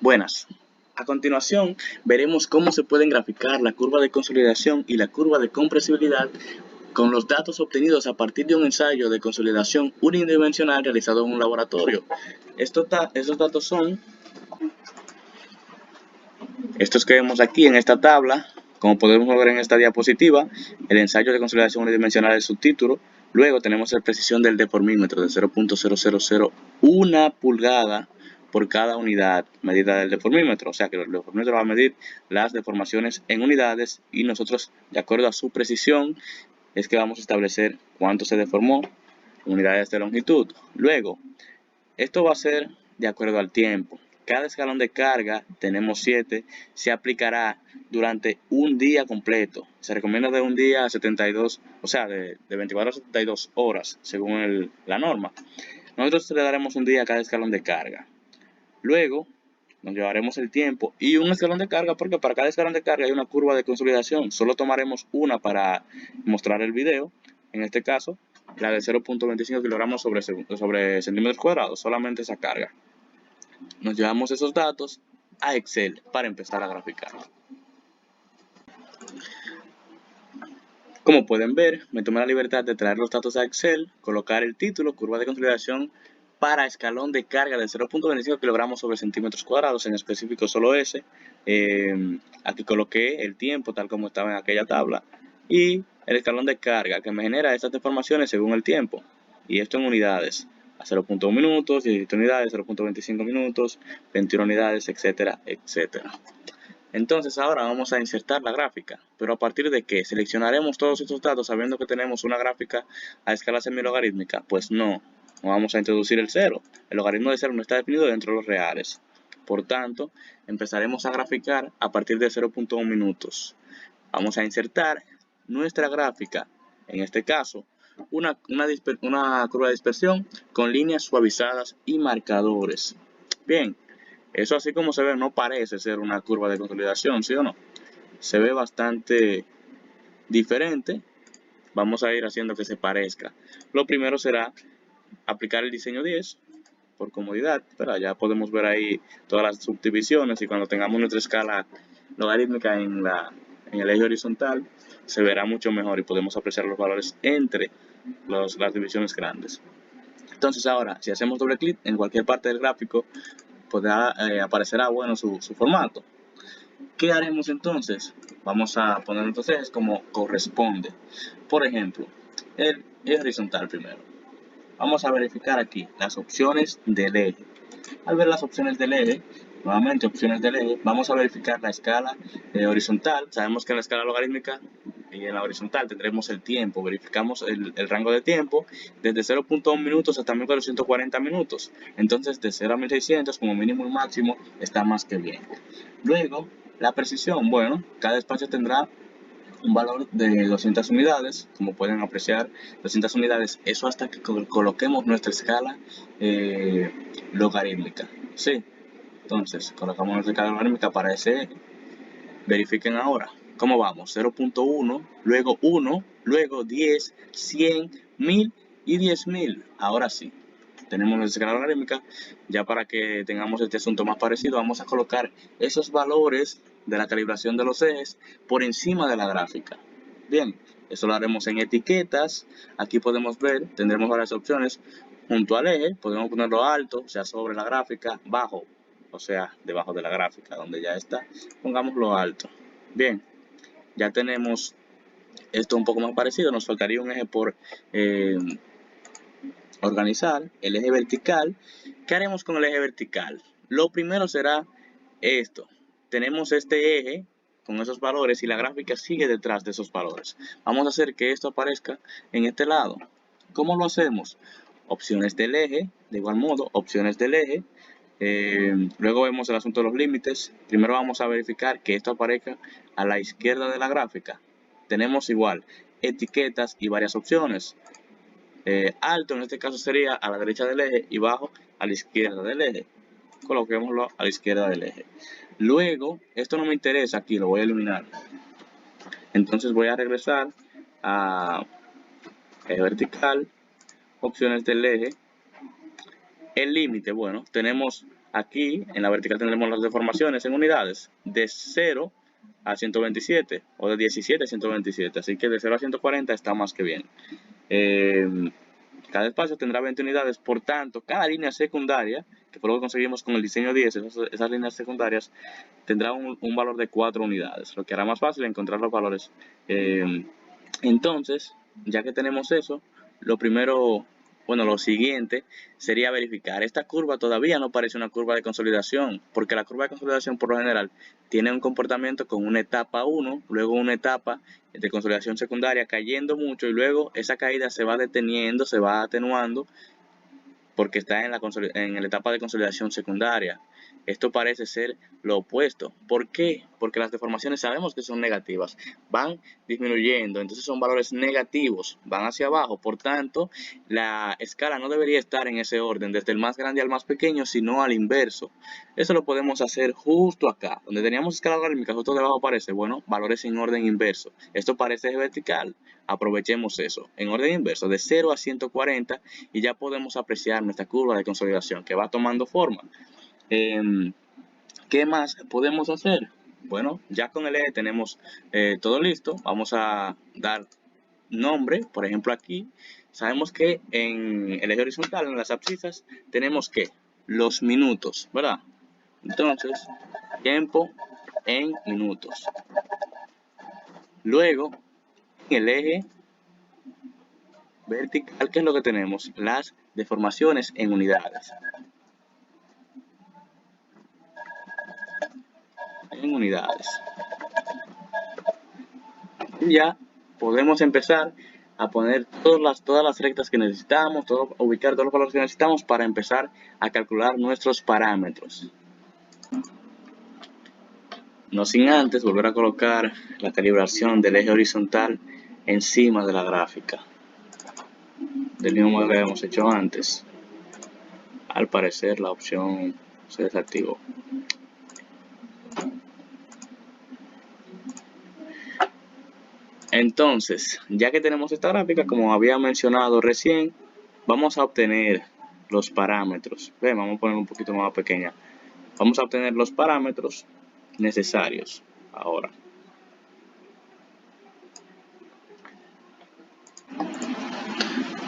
Buenas. A continuación, veremos cómo se pueden graficar la curva de consolidación y la curva de compresibilidad con los datos obtenidos a partir de un ensayo de consolidación unidimensional realizado en un laboratorio. Estos datos son estos que vemos aquí en esta tabla. Como podemos ver en esta diapositiva, el ensayo de consolidación unidimensional es el subtítulo. Luego tenemos la precisión del deformímetro de 0.0001 pulgada por cada unidad medida del deformímetro. O sea que el deformímetro va a medir las deformaciones en unidades y nosotros, de acuerdo a su precisión, es que vamos a establecer cuánto se deformó en unidades de longitud. Luego, esto va a ser de acuerdo al tiempo. Cada escalón de carga, tenemos 7, se aplicará durante un día completo. Se recomienda de un día a 72, o sea, de 24 a 72 horas, según la norma. Nosotros le daremos un día a cada escalón de carga. Luego, nos llevaremos el tiempo y un escalón de carga, porque para cada escalón de carga hay una curva de consolidación. Solo tomaremos una para mostrar el video. En este caso, la de 0.25 kilogramos sobre centímetros cuadrados, solamente esa carga. Nos llevamos esos datos a Excel para empezar a graficar. Como pueden ver, me tomé la libertad de traer los datos a Excel, colocar el título, curva de consolidación para escalón de carga de 0.25 kilogramos sobre centímetros cuadrados, en específico solo ese. Aquí coloqué el tiempo tal como estaba en aquella tabla y el escalón de carga que me genera estas deformaciones según el tiempo. Y esto en unidades, a 0.1 minutos, 17 unidades, 0.25 minutos, 21 unidades, etcétera, etcétera. Entonces ahora vamos a insertar la gráfica, pero a partir de qué seleccionaremos todos estos datos sabiendo que tenemos una gráfica a escala semilogarítmica. Pues no vamos a introducir el cero. El logaritmo de cero no está definido dentro de los reales. Por tanto, empezaremos a graficar a partir de 0.1 minutos. Vamos a insertar nuestra gráfica, en este caso, una curva de dispersión con líneas suavizadas y marcadores. Bien. Eso así como se ve no parece ser una curva de consolidación, ¿sí o no? Se ve bastante diferente. Vamos a ir haciendo que se parezca. Lo primero será aplicar el diseño 10 por comodidad, pero ya podemos ver ahí todas las subdivisiones y cuando tengamos nuestra escala logarítmica en el eje horizontal se verá mucho mejor y podemos apreciar los valores entre las divisiones grandes. Entonces ahora, si hacemos doble clic en cualquier parte del gráfico, aparecerá bueno su formato. ¿Qué haremos entonces? Vamos a poner nuestros ejes como corresponde. Por ejemplo, el eje horizontal primero. Vamos a verificar aquí las opciones del eje. Al ver las opciones del eje, nuevamente opciones del eje, vamos a verificar la escala horizontal. Sabemos que en la escala logarítmica y en la horizontal tendremos el tiempo. Verificamos el rango de tiempo desde 0.1 minutos hasta 1440 minutos. Entonces, de 0 a 1600 como mínimo y máximo está más que bien. Luego, la precisión. Bueno, cada espacio tendrá un valor de 200 unidades, como pueden apreciar, 200 unidades, eso hasta que coloquemos nuestra escala logarítmica, ¿sí? Entonces, colocamos nuestra escala logarítmica para ese eje. Verifiquen ahora, ¿cómo vamos? 0.1, luego 1, luego 10, 100, 1000 y 10.000. Ahora sí, tenemos nuestra escala logarítmica. Ya para que tengamos este asunto más parecido, vamos a colocar esos valores de la calibración de los ejes por encima de la gráfica. Bien, eso lo haremos en etiquetas. Aquí podemos ver, tendremos varias opciones. Junto al eje, podemos ponerlo alto, o sea, sobre la gráfica, bajo, o sea, debajo de la gráfica, donde ya está, pongámoslo alto. Bien, ya tenemos esto un poco más parecido. Nos faltaría un eje por organizar, el eje vertical. ¿Qué haremos con el eje vertical? Lo primero será esto. Tenemos este eje con esos valores y la gráfica sigue detrás de esos valores. Vamos a hacer que esto aparezca en este lado. ¿Cómo lo hacemos? Opciones del eje, de igual modo, opciones del eje. Luego vemos el asunto de los límites. Primero vamos a verificar que esto aparezca a la izquierda de la gráfica. Tenemos igual etiquetas y varias opciones. Alto en este caso sería a la derecha del eje y bajo a la izquierda del eje. Coloquémoslo a la izquierda del eje. Luego, esto no me interesa aquí, lo voy a eliminar. Entonces voy a regresar a eje vertical, opciones del eje. El límite, bueno, tenemos Aquí en la vertical tendremos las deformaciones en unidades de 0 a 127 o de 17 a 127, así que de 0 a 140 está más que bien. Cada espacio tendrá 20 unidades, por tanto, cada línea secundaria, que fue lo que conseguimos con el diseño 10, esas líneas secundarias, tendrá un valor de 4 unidades, lo que hará más fácil encontrar los valores. Entonces, ya que tenemos eso, lo primero, bueno, lo siguiente sería verificar. Esta curva todavía no parece una curva de consolidación, porque la curva de consolidación por lo general tiene un comportamiento con una etapa 1, luego una etapa de consolidación secundaria cayendo mucho y luego esa caída se va deteniendo, se va atenuando porque está en la etapa de consolidación secundaria. Esto parece ser lo opuesto. ¿Por qué? Porque las deformaciones sabemos que son negativas, van disminuyendo, entonces son valores negativos, van hacia abajo. Por tanto, la escala no debería estar en ese orden, desde el más grande al más pequeño, sino al inverso. Eso lo podemos hacer justo acá, donde teníamos escala logarítmica, justo debajo aparece, bueno, valores en orden inverso. Esto parece vertical, aprovechemos eso, en orden inverso, de 0 a 140, y ya podemos apreciar nuestra curva de consolidación que va tomando forma. ¿Qué más podemos hacer? Bueno, ya con el eje tenemos todo listo. Vamos a dar nombre, por ejemplo aquí, sabemos que en el eje horizontal, en las abscisas, tenemos que los minutos, ¿verdad? Entonces, tiempo en minutos. Luego, en el eje vertical, ¿qué es lo que tenemos? Las deformaciones en unidades. En unidades. Y ya podemos empezar a poner todas las rectas que necesitamos, ubicar todos los valores que necesitamos para empezar a calcular nuestros parámetros. No sin antes volver a colocar la calibración del eje horizontal encima de la gráfica, del mismo modo que habíamos hecho antes. Al parecer la opción se desactivó. Entonces, ya que tenemos esta gráfica, como había mencionado recién, vamos a obtener los parámetros. Vamos a poner un poquito más pequeña. Vamos a obtener los parámetros necesarios ahora.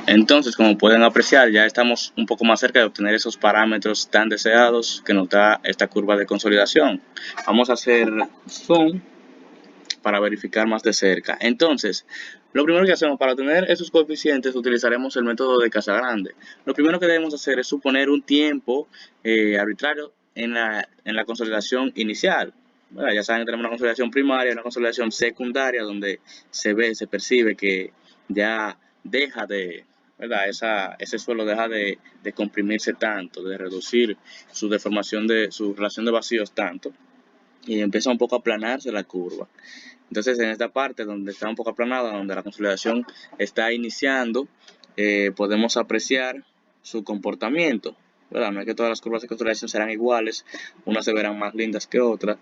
Entonces, como pueden apreciar, ya estamos un poco más cerca de obtener esos parámetros tan deseados que nos da esta curva de consolidación. Vamos a hacer zoom para verificar más de cerca. Entonces, lo primero que hacemos para obtener esos coeficientes, utilizaremos el método de Casagrande. Lo primero que debemos hacer es suponer un tiempo arbitrario en la consolidación inicial. Bueno, ya saben que tenemos una consolidación primaria y una consolidación secundaria donde se percibe que ya deja de, ¿verdad? Ese suelo deja de comprimirse tanto, de reducir su deformación su relación de vacíos tanto, y empieza un poco a aplanarse la curva. Entonces, en esta parte donde está un poco aplanada, donde la consolidación está iniciando, podemos apreciar su comportamiento, ¿verdad? No es que todas las curvas de consolidación serán iguales, unas se verán más lindas que otras,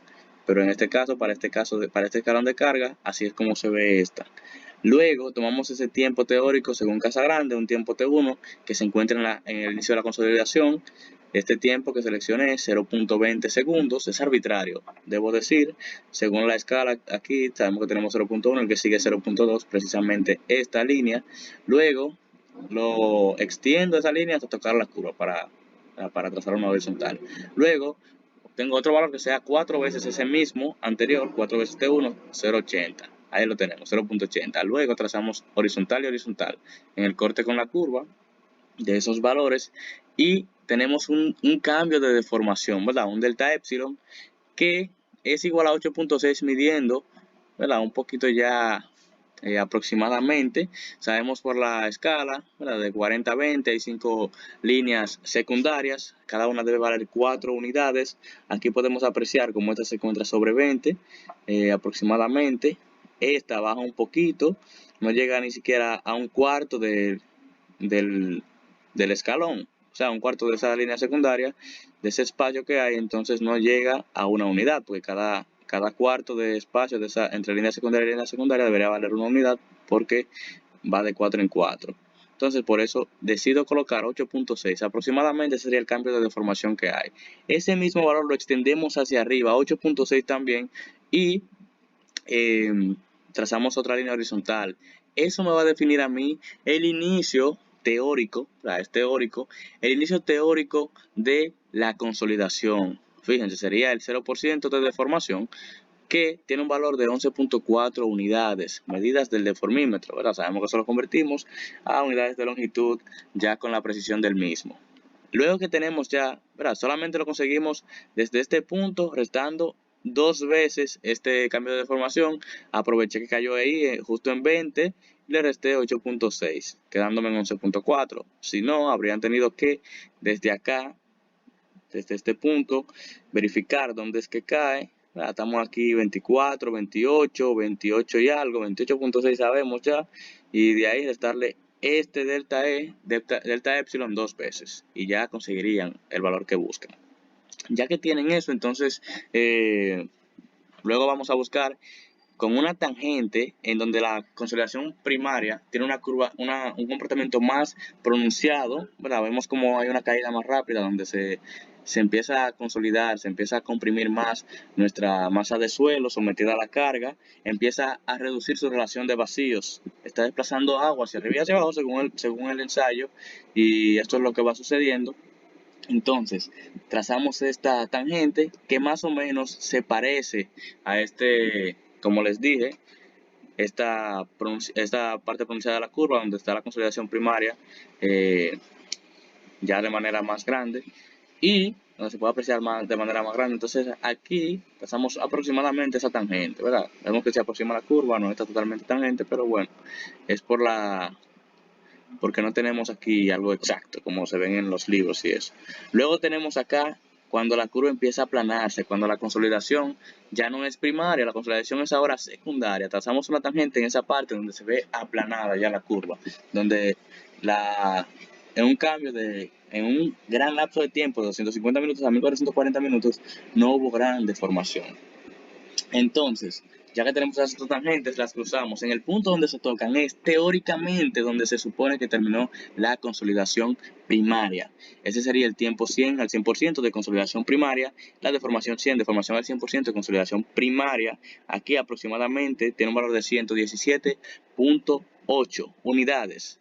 pero en este caso, para este escalón de carga, así es como se ve esta. Luego tomamos ese tiempo teórico según Casagrande, un tiempo T1 que se encuentra en el inicio de la consolidación. Este tiempo que seleccioné, 0.20 segundos, es arbitrario, debo decir, según la escala aquí sabemos que tenemos 0.1, el que sigue 0.2, precisamente esta línea. Luego lo extiendo esa línea hasta tocar la curva para trazar una horizontal. Luego tengo otro valor que sea 4 veces ese mismo anterior, 4 veces T1, 0.80. Ahí lo tenemos, 0.80. Luego trazamos horizontal y horizontal en el corte con la curva de esos valores y tenemos un cambio de deformación, ¿verdad? Un delta epsilon que es igual a 8.6 midiendo, ¿verdad? Un poquito ya aproximadamente. Sabemos por la escala, ¿verdad? De 40 a 20 hay 5 líneas secundarias, cada una debe valer 4 unidades. Aquí podemos apreciar cómo esta se encuentra sobre 20 aproximadamente. Esta baja un poquito, no llega ni siquiera a un cuarto del escalón, o sea, un cuarto de esa línea secundaria, de ese espacio que hay, entonces no llega a una unidad, porque cada cuarto de espacio de esa, entre línea secundaria y línea secundaria debería valer una unidad porque va de 4 en 4. Entonces, por eso decido colocar 8.6. Aproximadamente ese sería el cambio de deformación que hay. Ese mismo valor lo extendemos hacia arriba, 8.6 también, y trazamos otra línea horizontal. Eso me va a definir a mí el inicio teórico, es teórico, el inicio teórico de la consolidación. Fíjense, sería el 0% de deformación, que tiene un valor de 11.4 unidades, medidas del deformímetro, ¿verdad? Sabemos que eso lo convertimos a unidades de longitud ya con la precisión del mismo. Luego que tenemos ya, ¿verdad? Solamente lo conseguimos desde este punto, restando 2 veces este cambio de deformación. Aproveché que cayó ahí justo en 20 y le resté 8.6, quedándome en 11.4. Si no, habrían tenido que desde acá, desde este punto, verificar dónde es que cae. Estamos aquí 24, 28, 28 y algo, 28.6 sabemos ya, y de ahí restarle este delta E, delta epsilon 2 veces, y ya conseguirían el valor que buscan. Ya que tienen eso, entonces luego vamos a buscar con una tangente en donde la consolidación primaria tiene una curva, un comportamiento más pronunciado, ¿verdad? Vemos como hay una caída más rápida donde se empieza a consolidar, se empieza a comprimir más nuestra masa de suelo sometida a la carga, empieza a reducir su relación de vacíos, está desplazando agua hacia arriba y hacia abajo según el ensayo, y esto es lo que va sucediendo. Entonces, trazamos esta tangente que más o menos se parece a como les dije, esta parte pronunciada de la curva donde está la consolidación primaria ya de manera más grande y donde se puede apreciar de manera más grande. Entonces aquí trazamos aproximadamente esa tangente, ¿verdad? Vemos que se aproxima la curva, no está totalmente tangente, pero bueno, es porque no tenemos aquí algo exacto, como se ven en los libros y eso. Luego tenemos acá cuando la curva empieza a aplanarse, cuando la consolidación ya no es primaria, la consolidación es ahora secundaria. Trazamos una tangente en esa parte donde se ve aplanada ya la curva, donde en un cambio en un gran lapso de tiempo, de 250 minutos a 1440 minutos, no hubo gran deformación. Entonces, ya que tenemos esas dos tangentes, las cruzamos. En el punto donde se tocan es teóricamente donde se supone que terminó la consolidación primaria. Ese sería el tiempo 100 al 100% de consolidación primaria, la deformación 100, deformación al 100% de consolidación primaria. Aquí aproximadamente tiene un valor de 117.8 unidades.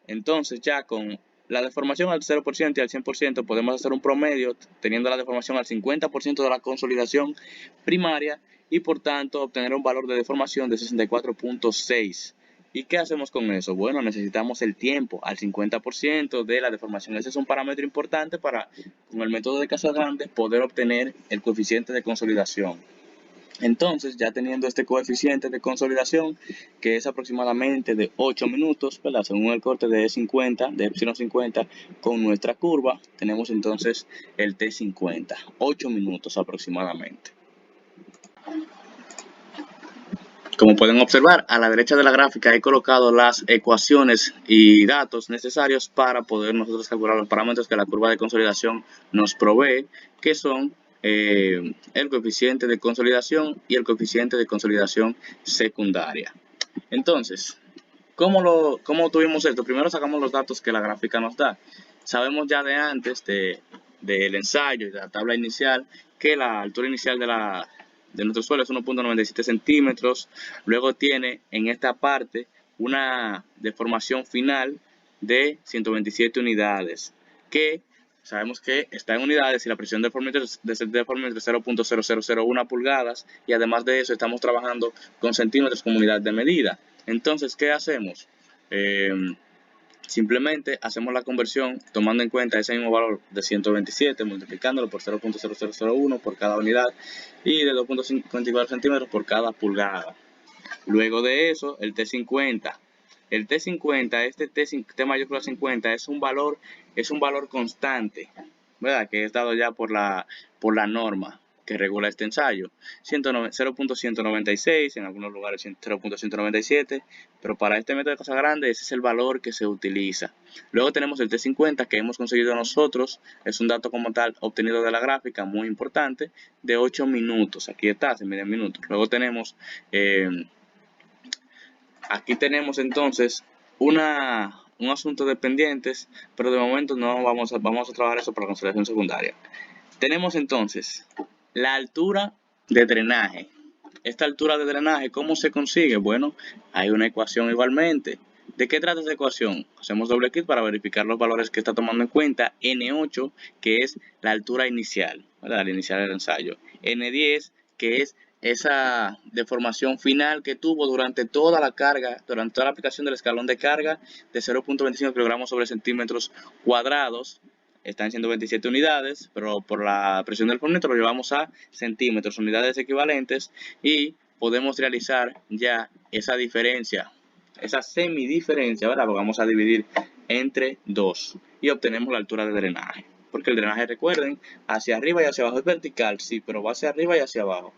Entonces, ya con la deformación al 0% y al 100% podemos hacer un promedio teniendo la deformación al 50% de la consolidación primaria y por tanto obtener un valor de deformación de 64.6. ¿Y qué hacemos con eso? Bueno, necesitamos el tiempo al 50% de la deformación. Ese es un parámetro importante para, con el método de Casagrande, poder obtener el coeficiente de consolidación. Entonces, ya teniendo este coeficiente de consolidación, que es aproximadamente de 8 minutos, ¿verdad? Según el corte de E50, de epsilon 50, con nuestra curva, tenemos entonces el T50, 8 minutos aproximadamente. Como pueden observar, a la derecha de la gráfica he colocado las ecuaciones y datos necesarios para poder nosotros calcular los parámetros que la curva de consolidación nos provee, que son el coeficiente de consolidación y el coeficiente de consolidación secundaria. Entonces, ¿cómo tuvimos esto? Primero sacamos los datos que la gráfica nos da. Sabemos ya de antes del ensayo y de la tabla inicial que la altura inicial de nuestro suelo es 1.97 centímetros. Luego tiene en esta parte una deformación final de 127 unidades, que sabemos que está en unidades y la presión de deformímetro es de 0.0001 pulgadas, y además de eso estamos trabajando con centímetros como unidad de medida. Entonces, ¿qué hacemos? Simplemente hacemos la conversión tomando en cuenta ese mismo valor de 127, multiplicándolo por 0.0001 por cada unidad y de 2.54 centímetros por cada pulgada. Luego de eso, el T50. El T50, T mayúscula 50, es un valor constante, ¿verdad? Que es dado ya por la norma que regula este ensayo. 0.196, en algunos lugares 0.197, pero para este método de Casagrande ese es el valor que se utiliza. Luego tenemos el T50 que hemos conseguido nosotros, es un dato como tal obtenido de la gráfica, muy importante, de 8 minutos. Aquí está, se mide en minutos. Luego tenemos aquí tenemos entonces un asunto de pendientes, pero de momento no vamos a trabajar eso para la consolidación secundaria. Tenemos entonces la altura de drenaje. Esta altura de drenaje, ¿cómo se consigue? Bueno, hay una ecuación igualmente. ¿De qué trata esa ecuación? Hacemos doble clic para verificar los valores que está tomando en cuenta. N8, que es la altura inicial, ¿verdad? La inicial del ensayo. N10, que es esa deformación final que tuvo durante toda la carga, durante toda la aplicación del escalón de carga de 0.25 kilogramos sobre centímetros cuadrados. Están en 127 unidades, pero por la presión del fornito lo llevamos a centímetros, unidades equivalentes, y podemos realizar ya esa diferencia, esa semidiferencia, ¿verdad? Lo vamos a dividir entre 2 y obtenemos la altura de drenaje. Porque el drenaje, recuerden, hacia arriba y hacia abajo es vertical, sí, pero va hacia arriba y hacia abajo.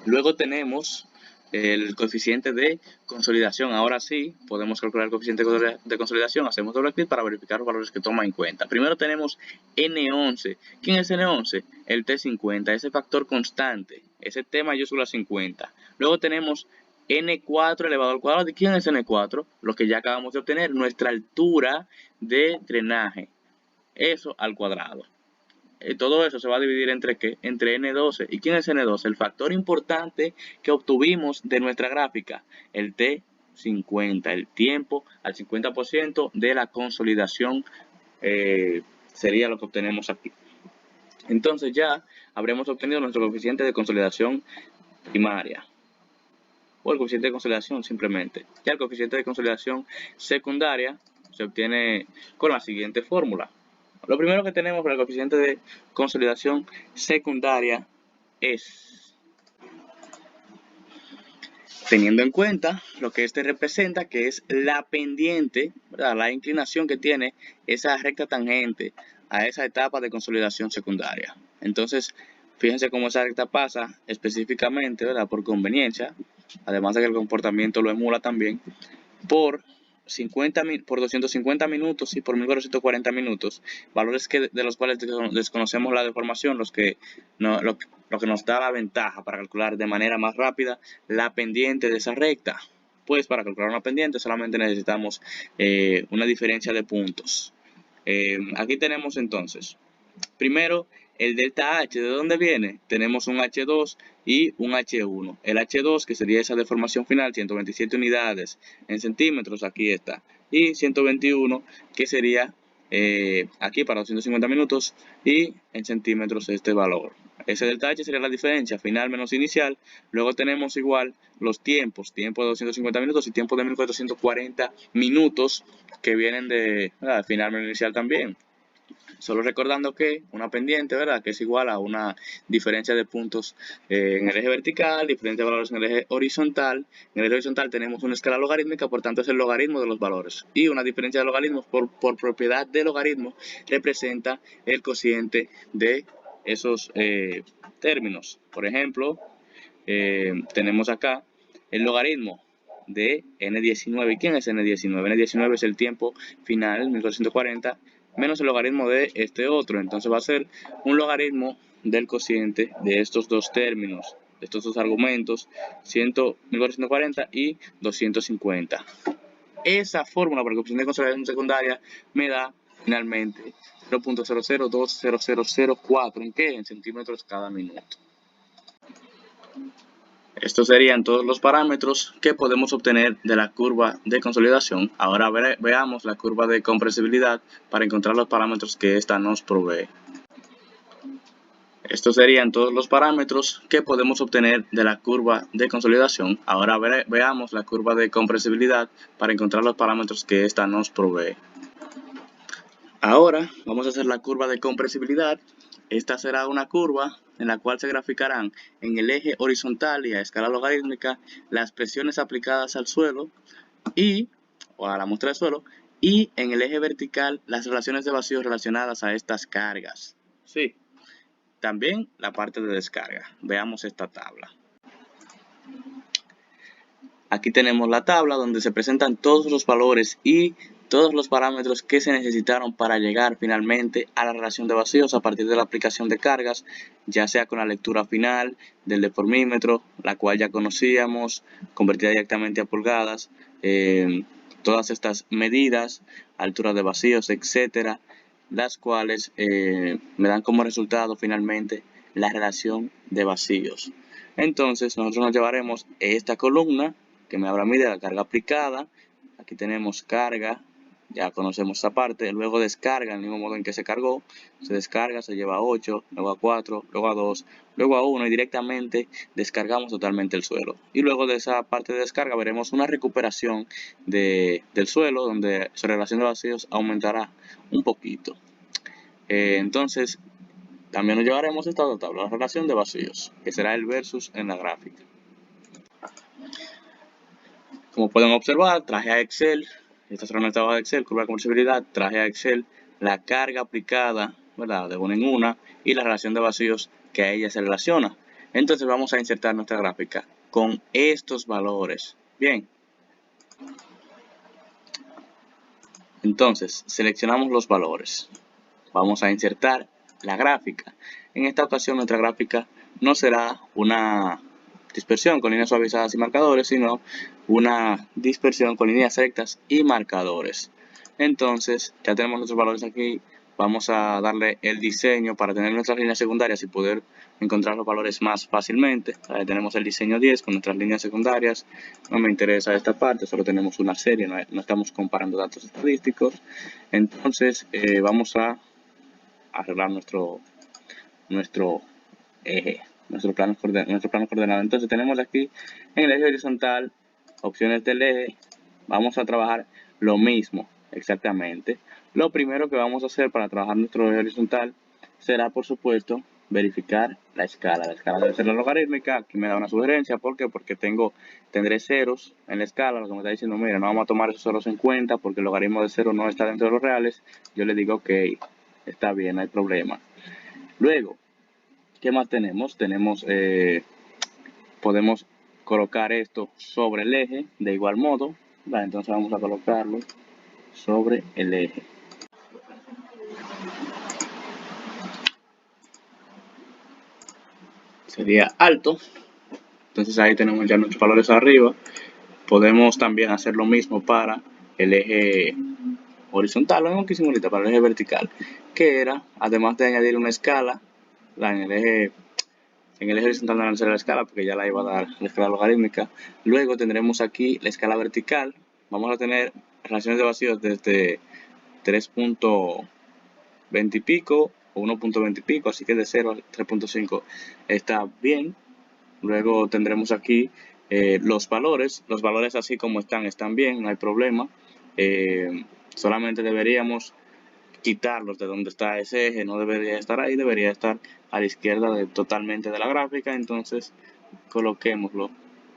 Luego tenemos el coeficiente de consolidación. Ahora sí, podemos calcular el coeficiente de consolidación. Hacemos doble clic para verificar los valores que toma en cuenta. Primero tenemos N11. ¿Quién es N11? El T50, ese factor constante, ese T mayúscula 50. Luego tenemos N4 elevado al cuadrado. ¿De quién es N4? Lo que ya acabamos de obtener, nuestra altura de drenaje. Eso al cuadrado. Todo eso se va a dividir entre ¿qué? Entre N12. ¿Y quién es N12? El factor importante que obtuvimos de nuestra gráfica, el T50, el tiempo al 50% de la consolidación, sería lo que obtenemos aquí. Entonces ya habremos obtenido nuestro coeficiente de consolidación primaria, o el coeficiente de consolidación simplemente. Ya el coeficiente de consolidación secundaria se obtiene con la siguiente fórmula. Lo primero que tenemos para el coeficiente de consolidación secundaria es, teniendo en cuenta lo que este representa, que es la pendiente, ¿verdad? La inclinación que tiene esa recta tangente a esa etapa de consolidación secundaria. Entonces, fíjense cómo esa recta pasa específicamente, ¿verdad? Por conveniencia, además de que el comportamiento lo emula también, por 250 minutos y por 1440 minutos, valores de los cuales desconocemos la deformación, lo que nos da la ventaja para calcular de manera más rápida la pendiente de esa recta. Pues para calcular una pendiente solamente necesitamos una diferencia de puntos. Aquí tenemos entonces, primero, el delta H, ¿de dónde viene? Tenemos un H2 y un H1. El H2, que sería esa deformación final, 127 unidades en centímetros, aquí está. Y 121, que sería aquí para 250 minutos, y en centímetros este valor. Ese delta H sería la diferencia, final menos inicial. Luego tenemos igual los tiempos, tiempo de 250 minutos y tiempo de 1440 minutos, que vienen de final menos inicial también. Solo recordando que una pendiente, ¿verdad? Que es igual a una diferencia de puntos en el eje vertical, diferencia de valores en el eje horizontal. En el eje horizontal tenemos una escala logarítmica, por tanto es el logaritmo de los valores. Y una diferencia de logaritmos por propiedad de logaritmo representa el cociente de esos términos. Por ejemplo, tenemos acá el logaritmo de N19. ¿Y quién es N19? N19 es el tiempo final, 1440, menos el logaritmo de este otro. Entonces va a ser un logaritmo del cociente de estos dos términos, de estos dos argumentos, 1440 y 250. Esa fórmula para el coeficiente de consolidación secundaria me da finalmente 0.002004. ¿En qué? En centímetros cada minuto. Estos serían todos los parámetros que podemos obtener de la curva de consolidación. Ahora veamos la curva de compresibilidad para encontrar los parámetros que ésta nos provee. Estos serían todos los parámetros que podemos obtener de la curva de consolidación. Ahora veamos la curva de compresibilidad para encontrar los parámetros que ésta nos provee. Ahora vamos a hacer la curva de compresibilidad. Esta será una curva en la cual se graficarán en el eje horizontal y a escala logarítmica las presiones aplicadas al suelo o a la muestra de suelo, y en el eje vertical las relaciones de vacío relacionadas a estas cargas. Sí, también la parte de descarga. Veamos esta tabla. Aquí tenemos la tabla donde se presentan todos los valores y todos los parámetros que se necesitaron para llegar finalmente a la relación de vacíos a partir de la aplicación de cargas, ya sea con la lectura final del deformímetro, la cual ya conocíamos, convertida directamente a pulgadas. todas estas medidas, altura de vacíos, etcétera, las cuales me dan como resultado finalmente la relación de vacíos. Entonces nosotros nos llevaremos esta columna que me habrá medido la carga aplicada. Aquí tenemos carga, ya conocemos esta parte. Luego descarga, en el mismo modo en que se cargó, se descarga, se lleva a 8, luego a 4, luego a 2, luego a 1 y directamente descargamos totalmente el suelo. Y luego de esa parte de descarga veremos una recuperación del suelo donde su relación de vacíos aumentará un poquito. Entonces también nos llevaremos esta otra tabla, la relación de vacíos, que será el versus en la gráfica. Como pueden observar, traje a Excel, esta será una tabla de Excel, curva de conversibilidad, traje a Excel la carga aplicada, ¿verdad?, de una en una y la relación de vacíos que a ella se relaciona. Entonces vamos a insertar nuestra gráfica con estos valores. Bien. Entonces, seleccionamos los valores. Vamos a insertar la gráfica. En esta ocasión nuestra gráfica no será una dispersión con líneas suavizadas y marcadores, sino una dispersión con líneas rectas y marcadores. Entonces ya tenemos nuestros valores aquí. Vamos a darle el diseño para tener nuestras líneas secundarias y poder encontrar los valores más fácilmente. Ahí tenemos el diseño 10 con nuestras líneas secundarias. No me interesa esta parte, solo tenemos una serie, no estamos comparando datos estadísticos. Entonces vamos a arreglar nuestro eje, nuestro plano coordenado. Entonces tenemos aquí en el eje horizontal opciones del eje. Vamos a trabajar lo mismo exactamente. Lo primero que vamos a hacer para trabajar nuestro eje horizontal será, por supuesto, verificar la escala. La escala debe ser la logarítmica. Aquí me da una sugerencia. ¿Por qué? Porque tendré ceros en la escala. Lo que me está diciendo, mira, no vamos a tomar esos ceros en cuenta porque el logaritmo de 0 no está dentro de los reales. Yo le digo, ok, está bien, no hay problema. Luego, ¿qué más tenemos? Podemos colocar esto sobre el eje de igual modo. ¿Vale? Entonces vamos a colocarlo sobre el eje. Sería alto. Entonces ahí tenemos ya nuestros valores arriba. Podemos también hacer lo mismo para el eje horizontal, lo mismo que hicimos ahorita, para el eje vertical, que era, además de añadir una escala, en el eje horizontal no va a ser la escala porque ya la iba a dar la escala logarítmica. Luego tendremos aquí la escala vertical. Vamos a tener relaciones de vacíos desde 3.20 y pico o 1.20 y pico, así que de 0 a 3.5 está bien. Luego tendremos aquí los valores así como están bien, no hay problema. Solamente deberíamos quitarlos de donde está ese eje, no debería estar ahí, debería estar a la izquierda totalmente de la gráfica. Entonces coloquémoslo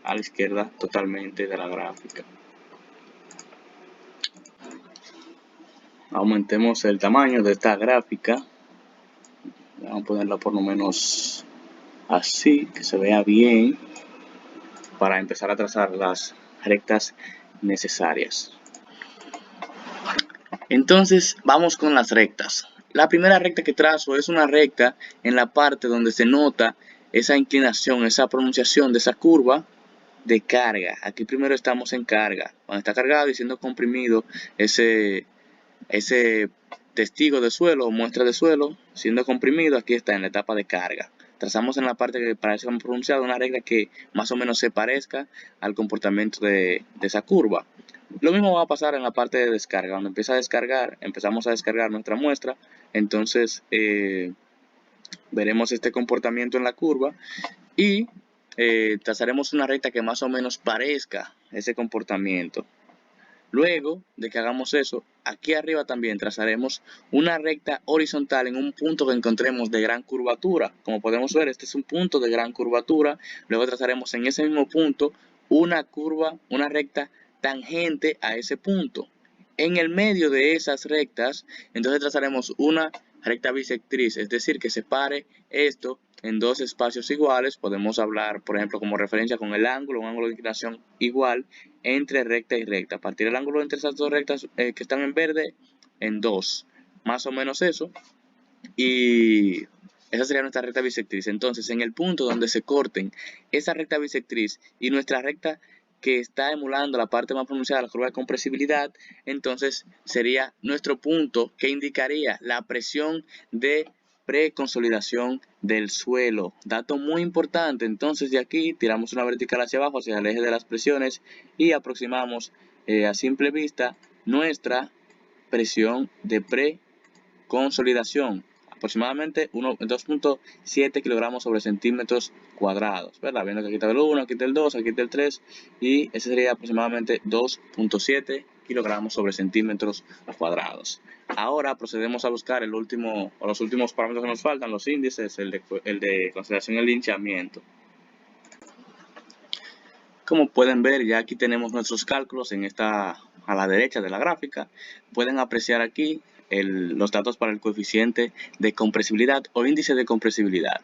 a la izquierda totalmente de la gráfica. Aumentemos el tamaño de esta gráfica. Vamos a ponerla por lo menos así, que se vea bien, para empezar a trazar las rectas necesarias. Entonces vamos con las rectas. La primera recta que trazo es una recta en la parte donde se nota esa inclinación, esa pronunciación de esa curva de carga. Aquí primero estamos en carga. Cuando está cargado y siendo comprimido ese testigo de suelo o muestra de suelo siendo comprimido, aquí está en la etapa de carga. Trazamos en la parte que parece como pronunciada una recta que más o menos se parezca al comportamiento de esa curva. Lo mismo va a pasar en la parte de descarga. Cuando empieza a descargar, empezamos a descargar nuestra muestra. Entonces veremos este comportamiento en la curva y trazaremos una recta que más o menos parezca ese comportamiento. Luego de que hagamos eso, aquí arriba también trazaremos una recta horizontal en un punto que encontremos de gran curvatura. Como podemos ver, este es un punto de gran curvatura. Luego trazaremos en ese mismo punto una recta tangente a ese punto. En el medio de esas rectas, entonces trazaremos una recta bisectriz, es decir, que separe esto en dos espacios iguales. Podemos hablar, por ejemplo, como referencia con el ángulo, un ángulo de inclinación igual entre recta y recta. Partir el ángulo entre esas dos rectas que están en verde en 2, más o menos eso. Y esa sería nuestra recta bisectriz. Entonces, en el punto donde se corten esa recta bisectriz y nuestra recta que está emulando la parte más pronunciada de la curva de compresibilidad, entonces sería nuestro punto que indicaría la presión de preconsolidación del suelo. Dato muy importante. Entonces de aquí tiramos una vertical hacia abajo, hacia el eje de las presiones, y aproximamos a simple vista nuestra presión de preconsolidación, aproximadamente 2.7 kilogramos sobre centímetros cuadrados, ¿verdad? Viendo que aquí está el 1, aquí está el 2, aquí está el 3, y ese sería aproximadamente 2.7 kilogramos sobre centímetros cuadrados. Ahora procedemos a buscar los últimos parámetros que nos faltan, los índices, el de consideración y el hinchamiento. Como pueden ver, ya aquí tenemos nuestros cálculos a la derecha de la gráfica. Pueden apreciar aquí los datos para el coeficiente de compresibilidad o índice de compresibilidad.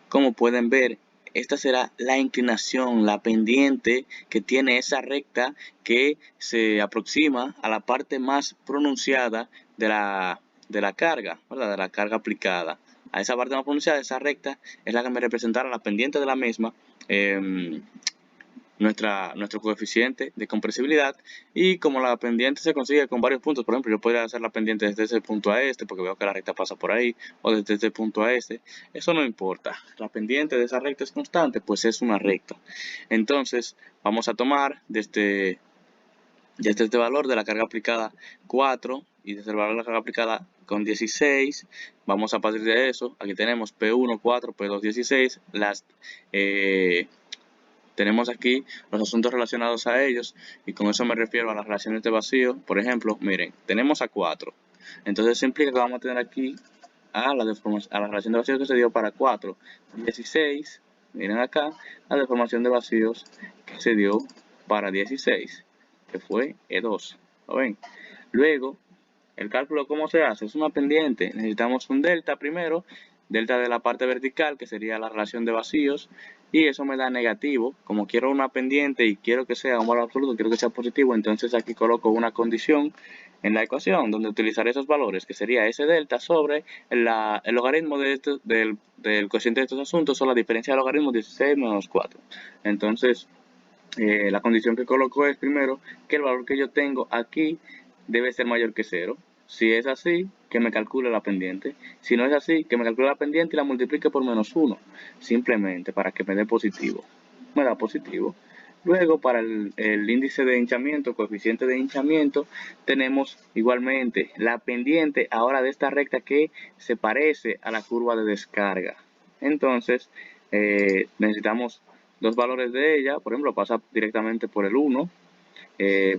Como pueden ver, esta será la inclinación, la pendiente que tiene esa recta que se aproxima a la parte más pronunciada de la carga, ¿verdad? De la carga aplicada. A esa parte más pronunciada, esa recta, es la que me representará la pendiente de la misma, nuestro coeficiente de compresibilidad. Y como la pendiente se consigue con varios puntos, por ejemplo, yo podría hacer la pendiente desde ese punto a este, porque veo que la recta pasa por ahí, o desde este punto a este, eso no importa. La pendiente de esa recta es constante, pues es una recta. Entonces vamos a tomar desde este valor de la carga aplicada 4 y desde el valor de la carga aplicada con 16, vamos a partir de eso. Aquí tenemos P1 4, P2 16, tenemos aquí los asuntos relacionados a ellos, y con eso me refiero a las relaciones de vacío. Por ejemplo, miren, tenemos a 4. Entonces eso implica que vamos a tener aquí a la relación de vacíos que se dio para 4. 16, miren acá, la deformación de vacíos que se dio para 16, que fue E2. ¿Lo ven? Luego, el cálculo, ¿cómo se hace? Es una pendiente. Necesitamos un delta primero, delta de la parte vertical, que sería la relación de vacíos, y eso me da negativo. Como quiero una pendiente y quiero que sea un valor absoluto, quiero que sea positivo, entonces aquí coloco una condición en la ecuación donde utilizaré esos valores, que sería ese delta sobre el logaritmo del cociente de estos asuntos, o la diferencia de logaritmos 16 menos 4. Entonces, la condición que coloco es primero que el valor que yo tengo aquí debe ser mayor que 0. Si es así, que me calcule la pendiente. Si no es así, que me calcule la pendiente y la multiplique por menos 1. Simplemente para que me dé positivo. Me da positivo. Luego, para el índice de hinchamiento, coeficiente de hinchamiento, tenemos igualmente la pendiente ahora de esta recta que se parece a la curva de descarga. Entonces, necesitamos dos valores de ella. Por ejemplo, pasa directamente por el 1.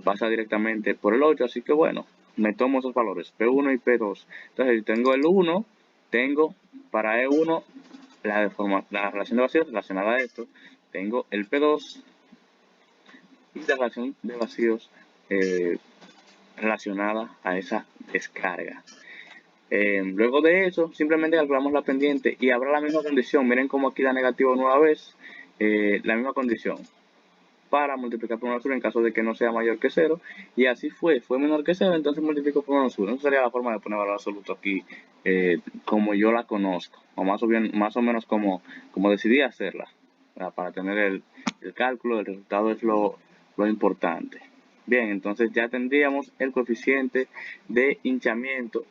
Pasa directamente por el 8, así que bueno, me tomo esos valores, P1 y P2. Entonces, si tengo el 1, tengo para E1 la relación de vacíos relacionada a esto, tengo el P2 y la relación de vacíos relacionada a esa descarga. Luego de eso, simplemente calculamos la pendiente y habrá la misma condición. Miren cómo aquí da negativo nueva vez, la misma condición para multiplicar por menos 1 en caso de que no sea mayor que 0, y así fue menor que 0, entonces multiplico por menos 1. Esa sería la forma de poner valor absoluto aquí, como yo la conozco, o más o menos como decidí hacerla, para tener el cálculo. El resultado es lo importante. Bien, entonces ya tendríamos el coeficiente de hinchamiento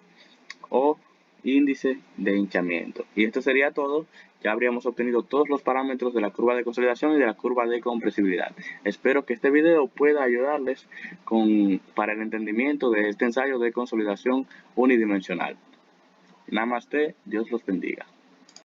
o índice de hinchamiento. Y esto sería todo. Ya habríamos obtenido todos los parámetros de la curva de consolidación y de la curva de compresibilidad. Espero que este video pueda ayudarles para el entendimiento de este ensayo de consolidación unidimensional. Namaste, Dios los bendiga.